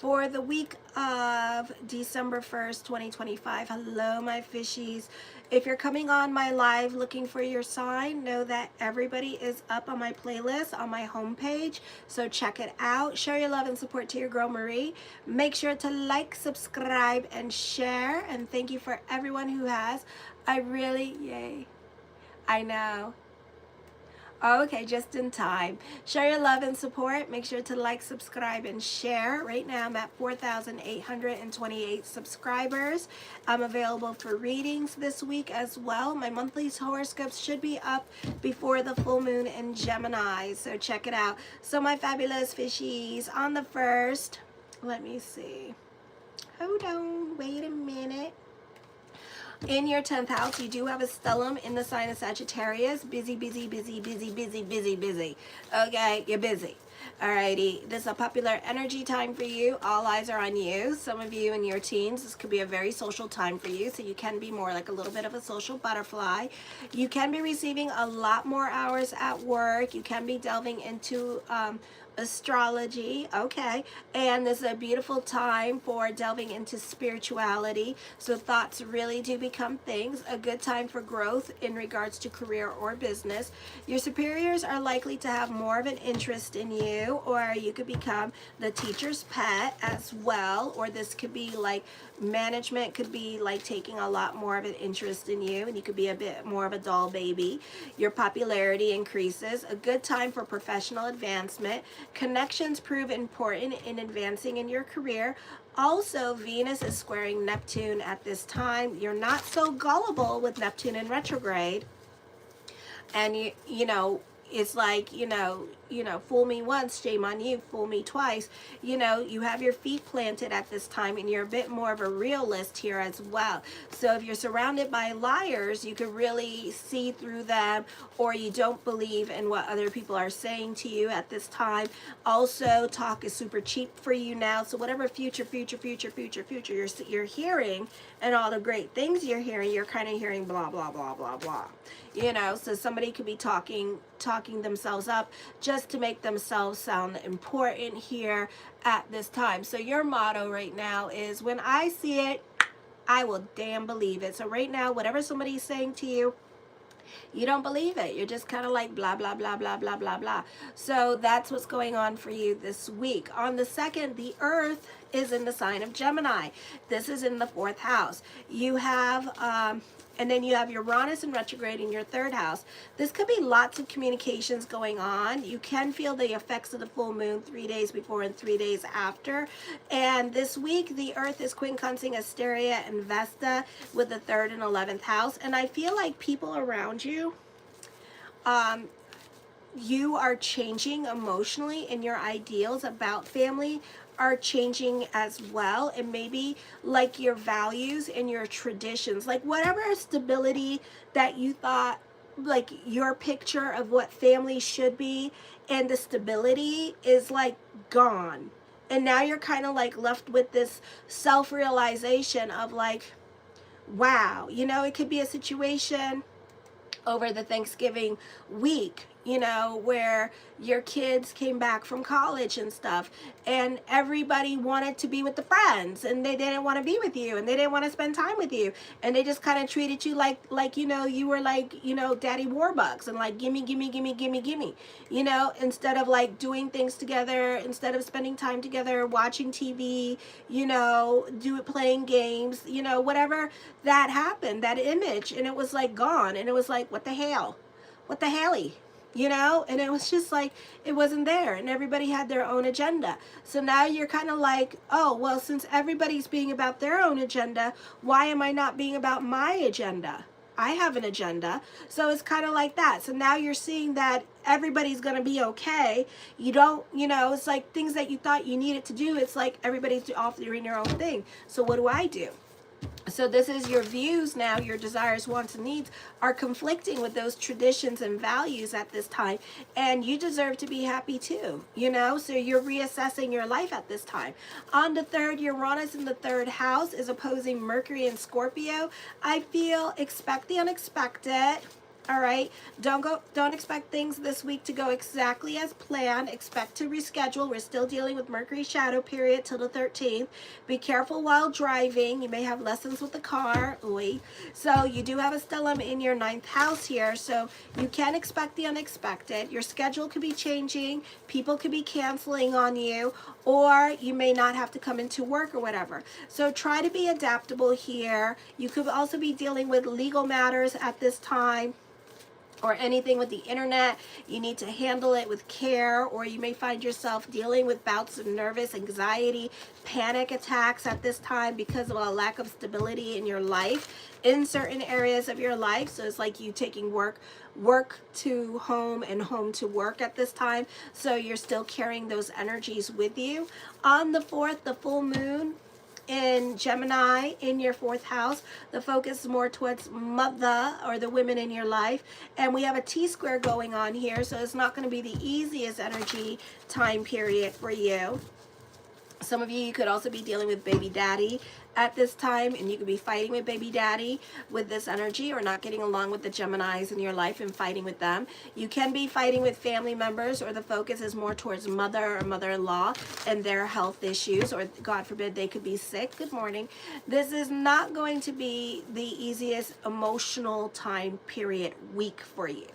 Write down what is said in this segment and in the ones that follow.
for the week of December 1st, 2025. Hello, my fishies. If you're coming on my live looking for your sign, know that everybody is up on my playlist on my homepage. So check it out. Show your love and support to your girl Marie. Make sure to like, subscribe, and share. And thank you for everyone who has. Yay. I know. Okay, just in time. Share your love and support. Make sure to like, subscribe, and share. Right now, I'm at 4,828 subscribers. I'm available for readings this week as well. My monthly horoscopes should be up before the full moon in Gemini, so check it out. So my fabulous fishies, on the 1st, let me see. Hold on, wait a minute. In your 10th house, you do have a stellium in the sign of Sagittarius. Busy, busy, busy, busy, busy, busy, busy. Okay, you're busy. Alrighty, this is a popular energy time for you. All eyes are on you. Some of you in your teens, this could be a very social time for you, so you can be more like a little bit of a social butterfly. You can be receiving a lot more hours at work. You can be delving into astrology, okay, and this is a beautiful time for delving into spirituality, so thoughts really do become things. A good time for growth in regards to career or business. Your superiors are likely to have more of an interest in you, or you could become the teacher's pet as well, or this could be like management could be like taking a lot more of an interest in you, and you could be a bit more of a doll baby. Your popularity increases. A good time for professional advancement. Connections prove important in advancing in your career. Also, Venus is squaring Neptune at this time. You're not so gullible with Neptune in retrograde. And you know, it's like, fool me once, shame on you, fool me twice. You have your feet planted at this time, and you're a bit more of a realist here as well. So if you're surrounded by liars, you can really see through them, or you don't believe in what other people are saying to you at this time. Also, talk is super cheap for you now. So whatever future you're hearing, and all the great things you're hearing, you're kind of hearing blah, blah, blah, blah, blah. So somebody could be talking themselves up just to make themselves sound important here at this time. So your motto right now is, when I see it, I will damn believe it. So right now, whatever somebody's saying to you, you don't believe it. You're just kind of like blah, blah, blah, blah, blah, blah, blah. So that's what's going on for you this week. On the 2nd, the Earth is in the sign of Gemini. This is in the 4th house. You have and then you have Uranus in retrograde in your 3rd house. This could be lots of communications going on. You can feel the effects of the full moon 3 days before and 3 days after. And this week, the Earth is quincunxing Asteria and Vesta with the 3rd and 11th house. And I feel like people around you, you are changing emotionally, and your ideals about family are changing as well, and maybe like your values and your traditions, like whatever stability that you thought, like your picture of what family should be, and the stability is like gone, and now you're kind of like left with this self-realization of like, wow, it could be a situation over the Thanksgiving week, where your kids came back from college and stuff, and everybody wanted to be with the friends, and they didn't want to be with you, and they didn't want to spend time with you, and they just kind of treated you like you were like, Daddy Warbucks, and like gimme, instead of like doing things together, instead of spending time together, watching TV, playing games, whatever that happened, that image, and it was like gone, and it was like, what the hell, and it was just like, it wasn't there, and everybody had their own agenda. So now you're kind of like, oh, well, since everybody's being about their own agenda, why am I not being about my agenda? I have an agenda. So it's kind of like that. So now you're seeing that everybody's going to be okay. You don't, it's like things that you thought you needed to do, it's like everybody's off doing their own thing. So what do? So this is your views now, your desires, wants, and needs are conflicting with those traditions and values at this time. And you deserve to be happy too, so you're reassessing your life at this time. On the 3rd, Uranus in the 3rd house is opposing Mercury in Scorpio. I feel expect the unexpected. All right, don't expect things this week to go exactly as planned. Expect to reschedule. We're still dealing with Mercury shadow period till the 13th. Be careful while driving. You may have lessons with the car. Oy. So you do have a stellium in your 9th house here, so you can expect the unexpected. Your schedule could be changing. People could be canceling on you, or you may not have to come into work or whatever. So try to be adaptable here. You could also be dealing with legal matters at this time, or anything with the internet. You need to handle it with care, or you may find yourself dealing with bouts of nervous anxiety, panic attacks at this time because of a lack of stability in your life in certain areas of your life. So it's like you taking work to home and home to work at this time. So you're still carrying those energies with you. On the 4th, the full moon in Gemini in your 4th house. The focus is more towards mother, or the women in your life. And we have a T-square going on here, so it's not going to be the easiest energy time period for you. Some of you could also be dealing with baby daddy at this time, and you could be fighting with baby daddy with this energy, or not getting along with the Geminis in your life and fighting with them. You can be fighting with family members, or the focus is more towards mother or mother-in-law and their health issues, or God forbid they could be sick. Good morning. This is not going to be the easiest emotional time period week for you.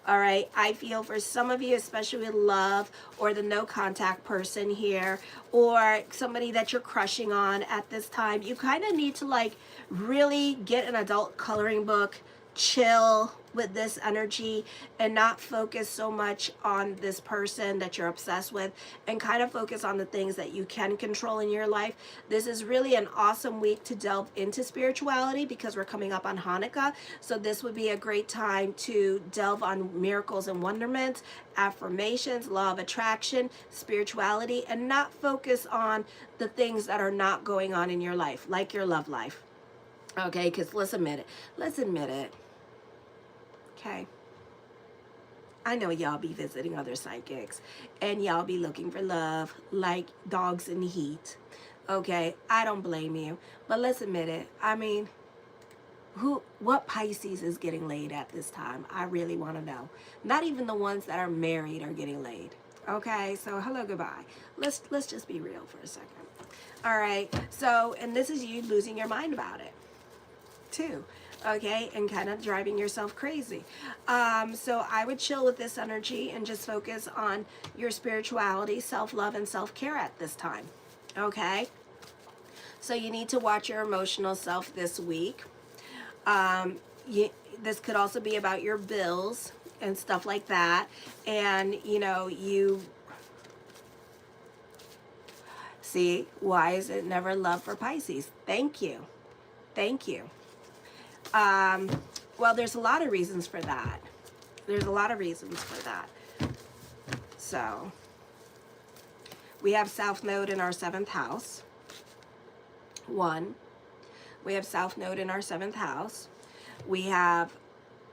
All right, I feel for some of you, especially with love, or the no contact person here, or somebody that you're crushing on at this time, you kind of need to like really get an adult coloring book, chill with this energy, and not focus so much on this person that you're obsessed with, and kind of focus on the things that you can control in your life. This is really an awesome week to delve into spirituality, because we're coming up on Hanukkah. So this would be a great time to delve on miracles and wonderments, affirmations, law of attraction, spirituality, and not focus on the things that are not going on in your life, like your love life. Okay, because let's admit it. Okay, I know y'all be visiting other psychics, and y'all be looking for love like dogs in the heat. Okay, I don't blame you, but let's admit it. I mean, what Pisces is getting laid at this time? I really want to know. Not even the ones that are married are getting laid. Okay, so hello, goodbye. Let's just be real for a second. All right, so, and this is you losing your mind about it too. Okay, and kind of driving yourself crazy. So I would chill with this energy and just focus on your spirituality, self-love, and self-care at this time. Okay, so you need to watch your emotional self this week. This could also be about your bills and stuff like that. And you know, you see, why is it never love for Pisces? Thank you. Well, there's a lot of reasons for that. So we have South Node in our 7th house. We have South Node in our 7th house. We have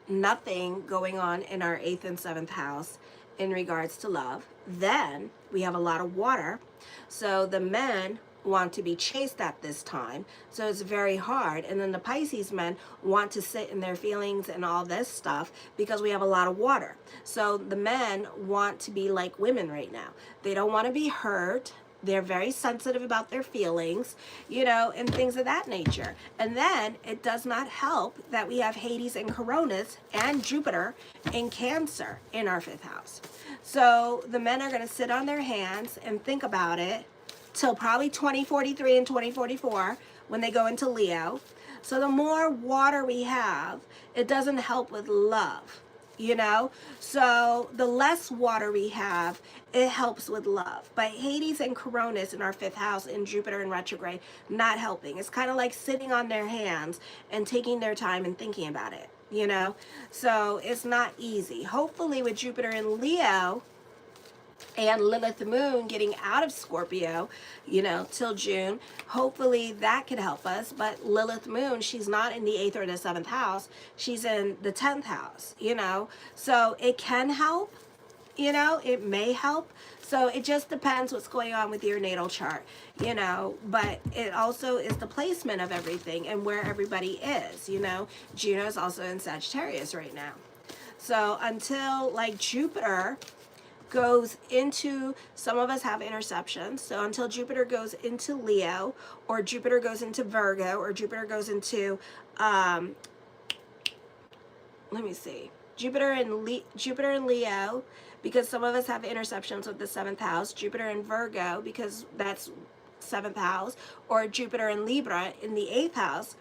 nothing going on in our 8th and 7th house in regards to love. Then we have a lot of water. So the men want to be chased at this time, so it's very hard. And then the Pisces men want to sit in their feelings and all this stuff, because we have a lot of water. So the men want to be like women right now. They don't want to be hurt. They're very sensitive about their feelings, you know, and things of that nature. And then it does not help that we have Hades and Coronas and Jupiter in Cancer in our 5th house. So the men are going to sit on their hands and think about it till probably 2043 and 2044 when they go into Leo. So the more water we have, it doesn't help with love, you know? So the less water we have, it helps with love. But Hades and Coronas in our 5th house and Jupiter in retrograde, not helping. It's kind of like sitting on their hands and taking their time and thinking about it, you know? So it's not easy. Hopefully with Jupiter in Leo and Lilith the moon getting out of Scorpio, you know, till June, hopefully that could help us. But Lilith moon, she's not in the 8th or the 7th house, she's in the 10th house, you know, so it can help, you know, it may help. So it just depends what's going on with your natal chart, you know, but it also is the placement of everything and where everybody is, you know. Juno's also in Sagittarius right now. So until like Jupiter goes into, some of us have interceptions, so until Jupiter goes into Leo, or Jupiter goes into Virgo, or Jupiter goes into let me see, Jupiter and Leo, because some of us have interceptions with the 7th house, Jupiter and Virgo, because that's 7th house, or Jupiter and Libra in the 8th house,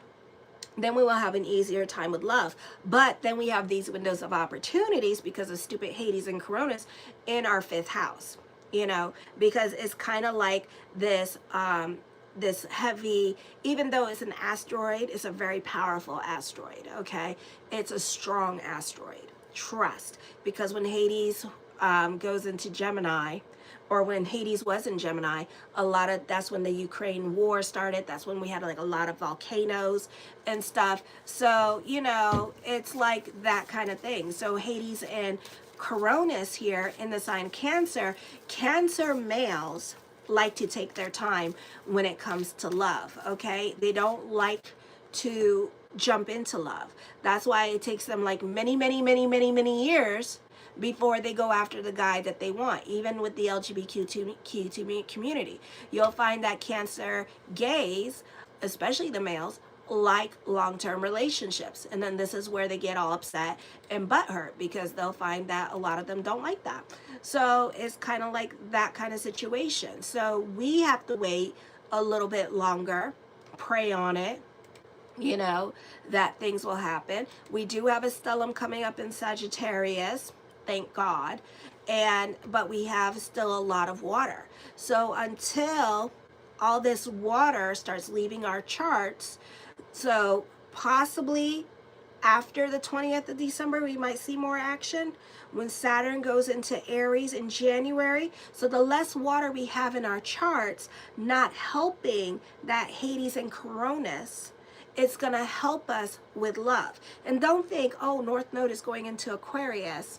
then we will have an easier time with love. But then we have these windows of opportunities because of stupid Hades and Coronas in our 5th house, you know, because it's kind of like this this heavy, even though it's an asteroid, it's a very powerful asteroid, okay? It's a strong asteroid, trust, because when Hades goes into Gemini, or when Hades was in Gemini, that's when the Ukraine war started. That's when we had like a lot of volcanoes and stuff. So, you know, it's like that kind of thing. So Hades and Coronis here in the sign Cancer, Cancer males like to take their time when it comes to love, okay? They don't like to jump into love. That's why it takes them like many years before they go after the guy that they want. Even with the LGBTQ community, you'll find that Cancer gays, especially the males, like long-term relationships, and then this is where they get all upset and butthurt, because they'll find that a lot of them don't like that. So it's kind of like that kind of situation. So we have to wait a little bit longer, pray on it, you know, that things will happen. We do have a stellium coming up in Sagittarius, thank God, but we have still a lot of water. So until all this water starts leaving our charts, so possibly after the 20th of December, we might see more action when Saturn goes into Aries in January. So the less water we have in our charts, not helping that Hades and Coronis, it's going to help us with love. And don't think, oh, North Node is going into Aquarius.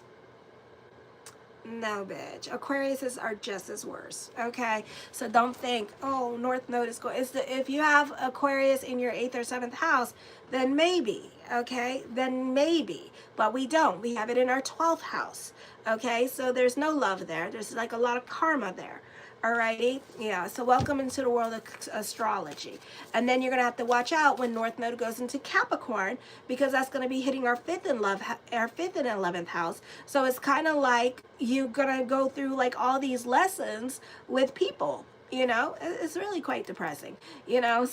No, bitch. Aquariuses are just as worse, okay? So don't think, oh, North Node is going. If you have Aquarius in your 8th or 7th house, then maybe, okay? Then maybe. But we don't. We have it in our 12th house, okay? So there's no love there. There's like a lot of karma there. Alrighty, yeah, so welcome into the world of astrology. And then you're going to have to watch out when North Node goes into Capricorn, because that's going to be hitting our 5th and 11th house. So it's kind of like you're going to go through like all these lessons with people, you know. It's really quite depressing, you know.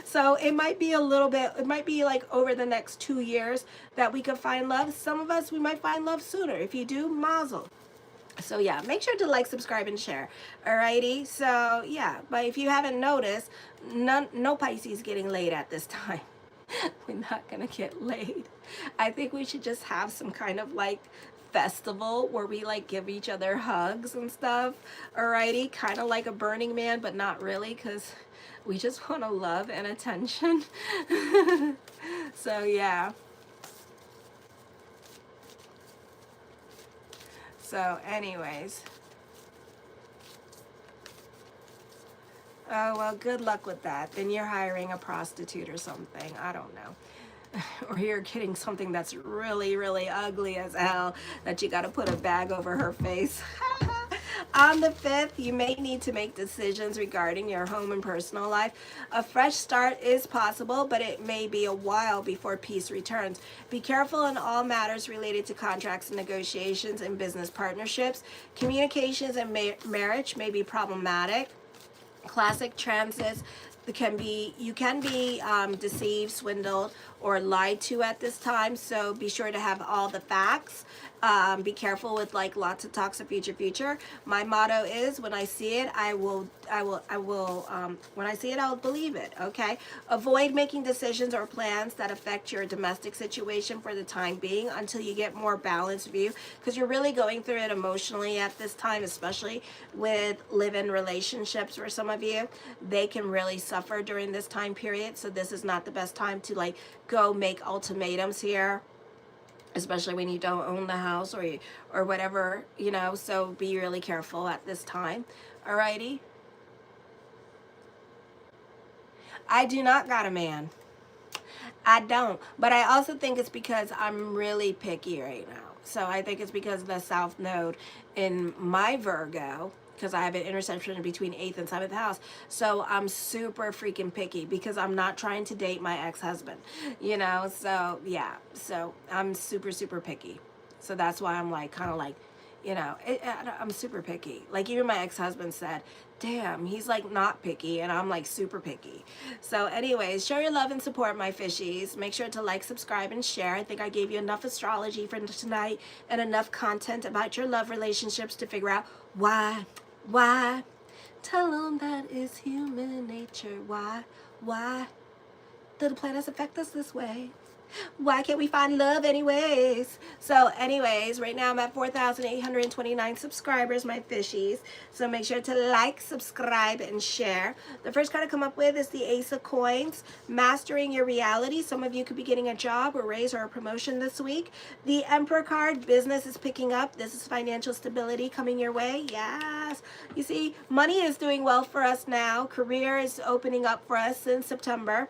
So it might be a little bit, it might be like over the next 2 years that we could find love. Some of us, we might find love sooner. If you do, mazel. So yeah, make sure to like, subscribe, and share. Alrighty. So yeah, but if you haven't noticed, no Pisces getting laid at this time. We're not gonna get laid. I think we should just have some kind of like festival where we like give each other hugs and stuff. Alrighty, kind of like a Burning Man, but not really, because we just want to love and attention. So yeah. So anyways, oh well, good luck with that. Then you're hiring a prostitute or something, I don't know. Or you're getting something that's really ugly as hell that you got to put a bag over her face. On the 5th, you may need to make decisions regarding your home and personal life. A fresh start is possible, but it may be a while before peace returns. Be careful in all matters related to contracts and negotiations and business partnerships. Communications and marriage may be problematic. Classic transits, you can be deceived, swindled, or lied to at this time. So be sure to have all the facts. Be careful with like lots of talks of future. My motto is, when I see it, when I see it, I'll believe it. Okay. Avoid making decisions or plans that affect your domestic situation for the time being until you get more balanced view, because you're really going through it emotionally at this time, especially with live-in relationships. For some of you, they can really suffer during this time period. So this is not the best time to like go make ultimatums here, especially when you don't own the house or whatever, you know. So be really careful at this time. Alrighty. I do not got a man. I don't. But I also think it's because I'm really picky right now. So I think it's because of the South Node in my Virgo, because I have an intersection between 8th and 7th house. So I'm super freaking picky because I'm not trying to date my ex-husband, you know? So yeah, so I'm super, super picky. So that's why I'm like, kind of like, you know, I'm super picky. Like even my ex-husband said, damn, he's like not picky, and I'm like super picky. So anyways, show your love and support, my fishies. Make sure to like, subscribe, and share. I think I gave you enough astrology for tonight and enough content about your love relationships to figure out why. Tell them that is human nature. Why do the planets affect us this way? Why can't we find love anyways? So anyways, right now I'm at 4,829 subscribers, my fishies. So make sure to like, subscribe, and share. The first card I come up with is the Ace of Coins, mastering your reality. Some of you could be getting a job, a raise, or a promotion this week. The Emperor card, business is picking up. This is financial stability coming your way. Yes. You see, money is doing well for us now. Career is opening up for us in September.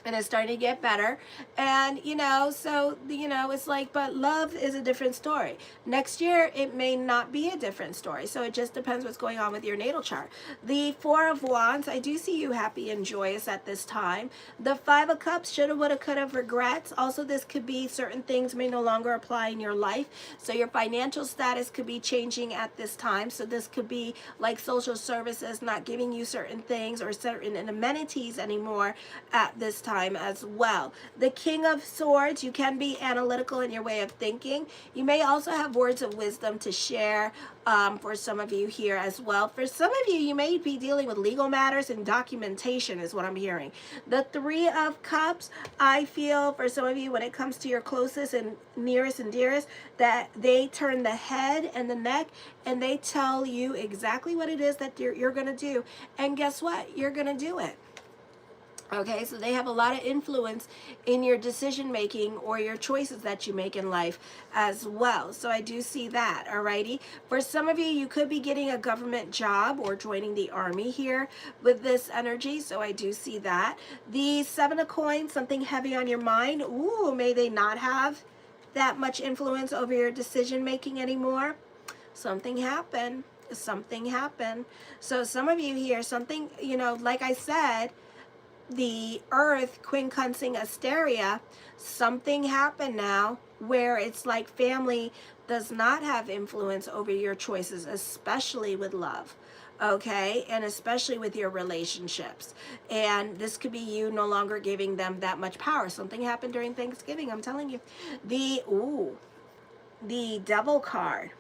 And it's starting to get better. And, you know, so, you know, it's like, but love is a different story. Next year, it may not be a different story. So it just depends what's going on with your natal chart. The Four of Wands, I do see you happy and joyous at this time. The Five of Cups, shoulda, woulda, coulda, regrets. Also, this could be certain things may no longer apply in your life. So your financial status could be changing at this time. So this could be like social services not giving you certain things or certain amenities anymore at this time as well. The King of Swords, you can be analytical in your way of thinking. You may also have words of wisdom to share for some of you here as well. For some of you, you may be dealing with legal matters and documentation is what I'm hearing. The Three of Cups, I feel for some of you when it comes to your closest and nearest and dearest, that they turn the head and the neck and they tell you exactly what it is that you're going to do. And guess what? You're going to do it. Okay, so they have a lot of influence in your decision making or your choices that you make in life as well. So I do see that, alrighty. For some of you, you could be getting a government job or joining the army here with this energy. So I do see that. The Seven of Coins, something heavy on your mind. Ooh, may they not have that much influence over your decision making anymore. Something happened. Something happened. So some of you here, something, you know, like I said, the earth quincunxing Asteria, something happened now where it's like family does not have influence over your choices, especially with love, okay, and especially with your relationships. And this could be you no longer giving them that much power. Something happened during Thanksgiving, I'm telling you. The Devil card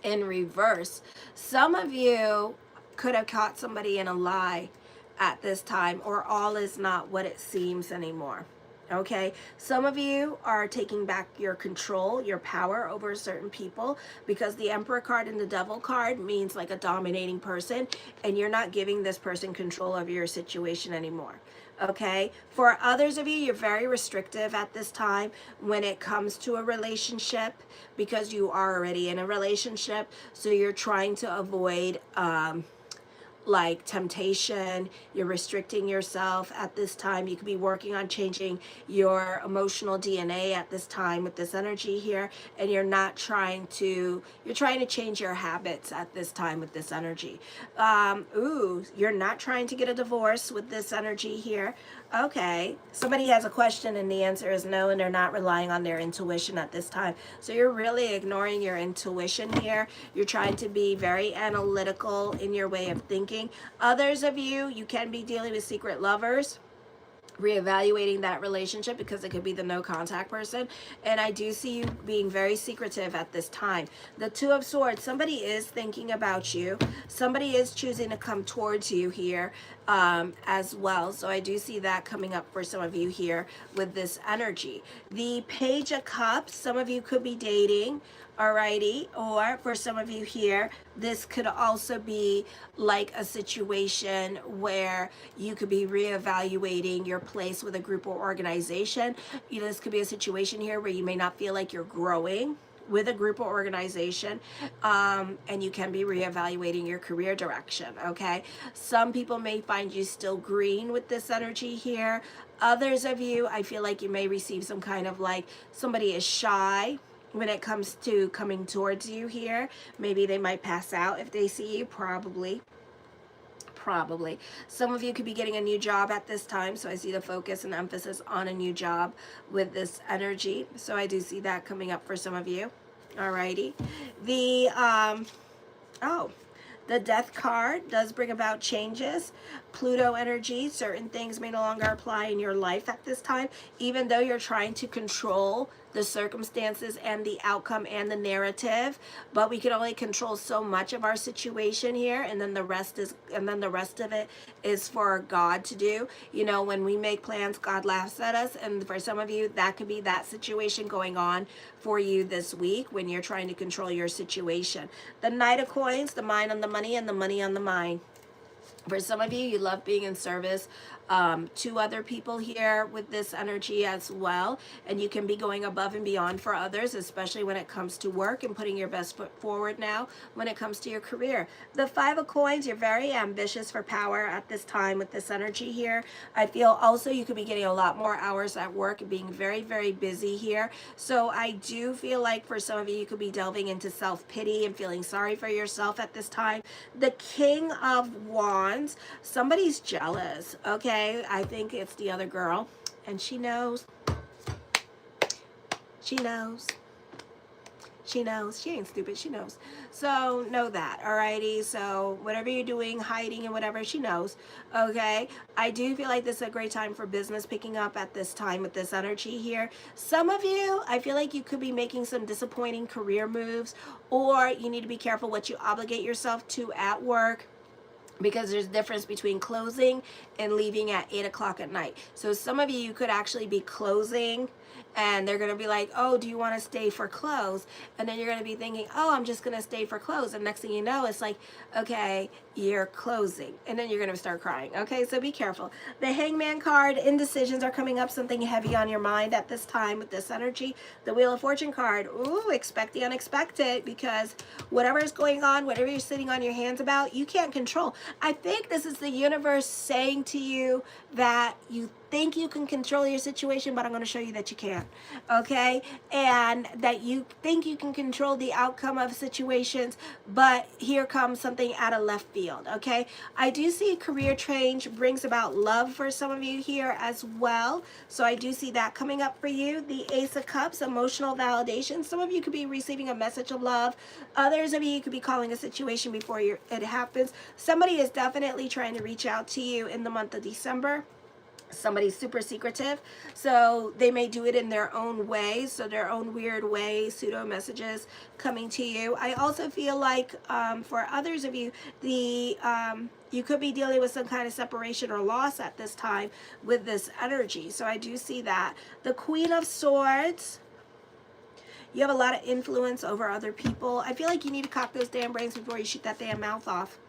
in reverse. Some of you could have caught somebody in a lie at this time, or all is not what it seems anymore. Okay, some of you are taking back your control, your power over certain people, because the Emperor card and the Devil card means like a dominating person, and you're not giving this person control over your situation anymore. Okay, for others of you, you're very restrictive at this time when it comes to a relationship, because you are already in a relationship, so you're trying to avoid like temptation. You're restricting yourself at this time. You could be working on changing your emotional DNA at this time with this energy here, and you're trying to change your habits at this time with this energy. You're not trying to get a divorce with this energy here. Okay, somebody has a question and the answer is no, and they're not relying on their intuition at this time. So you're really ignoring your intuition here. You're trying to be very analytical in your way of thinking. Others of you, you can be dealing with secret lovers, reevaluating that relationship, because it could be the no contact person. And I do see you being very secretive at this time. The Two of Swords, somebody is thinking about you. Somebody is choosing to come towards you here as well. So I do see that coming up for some of you here with this energy. The Page of Cups, some of you could be dating. Alrighty, or for some of you here, this could also be like a situation where you could be reevaluating your place with a group or organization. You know, this could be a situation here where you may not feel like you're growing with a group or organization, and you can be reevaluating your career direction, okay? Some people may find you still green with this energy here. Others of you, I feel like you may receive some kind of like somebody is shy when it comes to coming towards you here. Maybe they might pass out if they see you, probably. Some of you could be getting a new job at this time, so I see the focus and emphasis on a new job with this energy, so I do see that coming up for some of you. Alrighty. The the death card does bring about changes. Pluto energy, certain things may no longer apply in your life at this time, even though you're trying to control the circumstances and the outcome and the narrative, but we can only control so much of our situation here, and then the rest of it is for God to do. You know, when we make plans, God laughs at us, and for some of you, that could be that situation going on for you this week when you're trying to control your situation. The Knight of Coins, the mind on the money and the money on the mind. For some of you, you love being in service to other people here with this energy as well, and you can be going above and beyond for others, especially when it comes to work and putting your best foot forward now when it comes to your career. The Five of Coins, you're very ambitious for power at this time with this energy here. I feel also you could be getting a lot more hours at work and being very, very busy here. So I do feel like for some of you, you could be delving into self-pity and feeling sorry for yourself at this time. The King of Wands, somebody's jealous, okay? I think it's the other girl, and she knows. She knows. She knows. She ain't stupid. She knows. So know that, alrighty? So whatever you're doing, hiding and whatever, she knows, okay? I do feel like this is a great time for business picking up at this time with this energy here. Some of you, I feel like you could be making some disappointing career moves, or you need to be careful what you obligate yourself to at work, because there's a difference between closing and leaving at 8 o'clock at night. So some of you could actually be closing, and they're going to be like, oh, do you want to stay for close? And then you're going to be thinking, oh, I'm just going to stay for close. And next thing you know, it's like, okay, you're closing. And then you're going to start crying. Okay, so be careful. The Hangman card, indecisions are coming up, something heavy on your mind at this time with this energy. The Wheel of Fortune card, ooh, expect the unexpected, because whatever is going on, whatever you're sitting on your hands about, you can't control. I think this is the universe saying to you that you think you can control your situation, but I'm going to show you that you can't, okay? And that you think you can control the outcome of situations, but here comes something out of left field, okay? I do see career change brings about love for some of you here as well, so I do see that coming up for you. The Ace of Cups, emotional validation. Some of you could be receiving a message of love. Others of you could be calling a situation before it happens. Somebody is definitely trying to reach out to you in the month of December. Somebody's super secretive, so they may do it in their own way, so their own weird way, pseudo messages coming to you. I also feel like for others of you, you could be dealing with some kind of separation or loss at this time with this energy, so I do see that. The Queen of Swords, you have a lot of influence over other people. I feel like you need to cock those damn brains before you shoot that damn mouth off.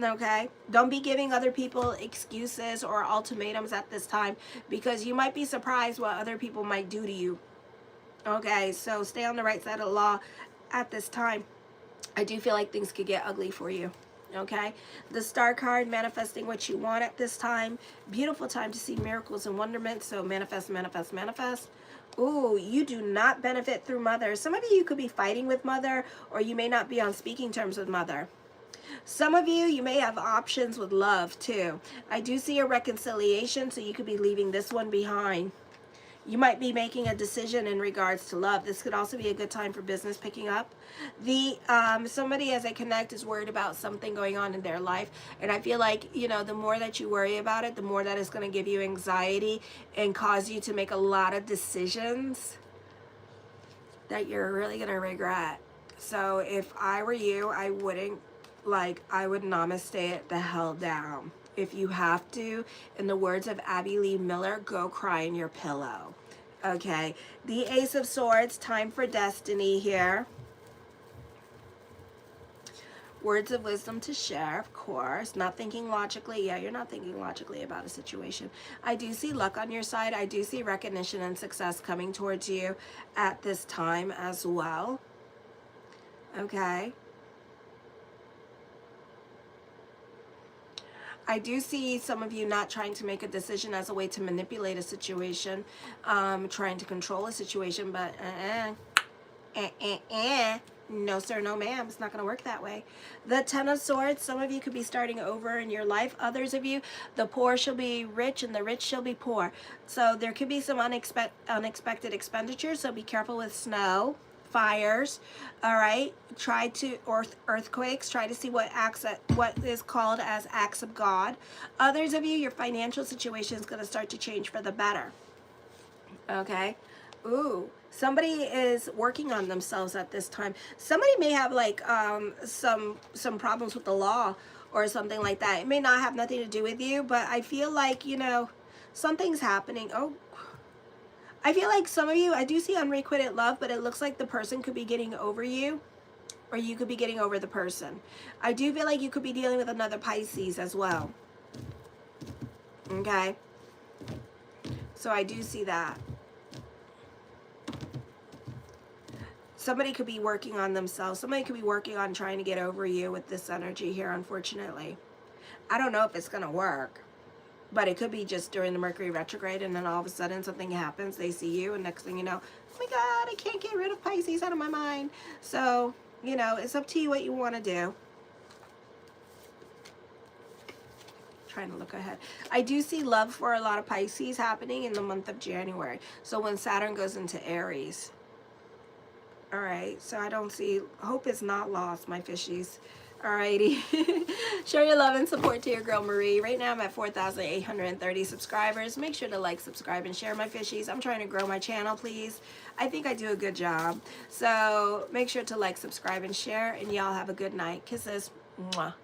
Okay, don't be giving other people excuses or ultimatums at this time, because you might be surprised what other people might do to you. Okay, so stay on the right side of the law at this time. I do feel like things could get ugly for you. Okay, the Star card, manifesting what you want at this time. Beautiful time to see miracles and wonderment, so manifest, manifest, manifest. Ooh, you do not benefit through mother. Some of you could be fighting with mother, or you may not be on speaking terms with mother. Some of you, you may have options with love too. I do see a reconciliation, so you could be leaving this one behind. You might be making a decision in regards to love. This could also be a good time for business picking up. Somebody as I connect is worried about something going on in their life, and I feel like, you know, the more that you worry about it, the more that it's going to give you anxiety and cause you to make a lot of decisions that you're really going to regret. So if I were you, I would namaste it the hell down. If you have to, in the words of Abby Lee Miller, go cry in your pillow. Okay, the Ace of Swords, time for destiny here. Words of wisdom to share, of course. Not thinking logically. Yeah, you're not thinking logically about a situation. I do see luck on your side. I do see recognition and success coming towards you at this time as well. Okay. I do see some of you not trying to make a decision as a way to manipulate a situation, trying to control a situation, but no sir, no ma'am, it's not going to work that way. The Ten of Swords, some of you could be starting over in your life. Others of you, the poor shall be rich and the rich shall be poor. So there could be some unexpected expenditures, so be careful with snow, fires, all right? Try to, earthquakes, try to see what is called as acts of God. Others of you, your financial situation is going to start to change for the better, okay? Ooh, somebody is working on themselves at this time. Somebody may have like some problems with the law or something like that. It may not have nothing to do with you, but I feel like, you know, something's happening. Oh, I feel like some of you, I do see unrequited love, but it looks like the person could be getting over you, or you could be getting over the person. I do feel like you could be dealing with another Pisces as well. Okay? So I do see that. Somebody could be working on themselves. Somebody could be working on trying to get over you with this energy here, unfortunately. I don't know if it's going to work, but it could be just during the Mercury retrograde, and then all of a sudden something happens. They see you, and next thing you know, oh my God, I can't get rid of Pisces out of my mind. So, you know, it's up to you what you want to do. Trying to look ahead. I do see love for a lot of Pisces happening in the month of January. So when Saturn goes into Aries. All right, so I don't see, hope is not lost, my fishies. All righty. Show your love and support to your girl Marie. Right now I'm at 4,830 subscribers. Make sure to like, subscribe, and share, my fishies. I'm trying to grow my channel, please. I think I do a good job. So make sure to like, subscribe, and share, and y'all have a good night. Kisses. Mwah.